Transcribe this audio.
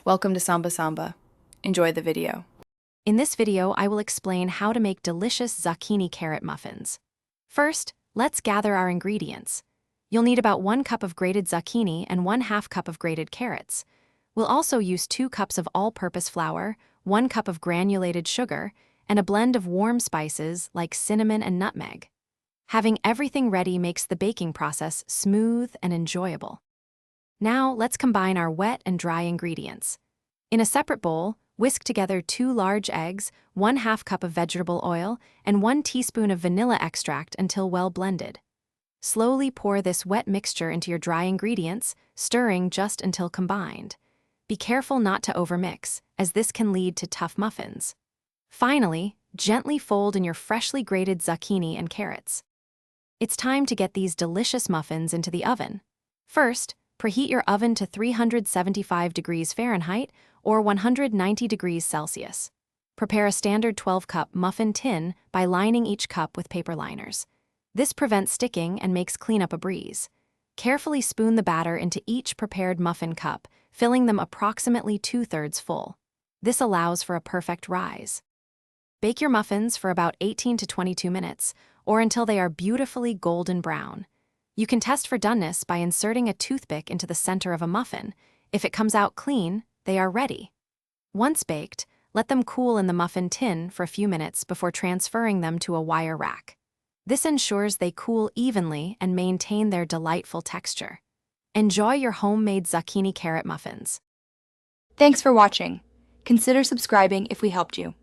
Welcome to Samba Samba. Enjoy the video. In this video, I will explain how to make delicious zucchini carrot muffins. First, let's gather our ingredients. You'll need about 1 cup of grated zucchini and 1/2 cup of grated carrots. We'll also use 2 cups of all-purpose flour, 1 cup of granulated sugar, and a blend of warm spices like cinnamon and nutmeg. Having everything ready makes the baking process smooth and enjoyable. Now, let's combine our wet and dry ingredients. In a separate bowl, whisk together 2 large eggs, 1/2 cup of vegetable oil, and 1 teaspoon of vanilla extract until well blended. Slowly pour this wet mixture into your dry ingredients, stirring just until combined. Be careful not to overmix, as this can lead to tough muffins. Finally, gently fold in your freshly grated zucchini and carrots. It's time to get these delicious muffins into the oven. First, preheat your oven to 375 degrees Fahrenheit or 190 degrees Celsius. Prepare a standard 12-cup muffin tin by lining each cup with paper liners. This prevents sticking and makes cleanup a breeze. Carefully spoon the batter into each prepared muffin cup, filling them approximately 2/3 full. This allows for a perfect rise. Bake your muffins for about 18 to 22 minutes, or until they are beautifully golden brown. You can test for doneness by inserting a toothpick into the center of a muffin. If it comes out clean, they are ready. Once baked, let them cool in the muffin tin for a few minutes before transferring them to a wire rack. This ensures they cool evenly and maintain their delightful texture. Enjoy your homemade zucchini carrot muffins. Thanks for watching. Consider subscribing if we helped you.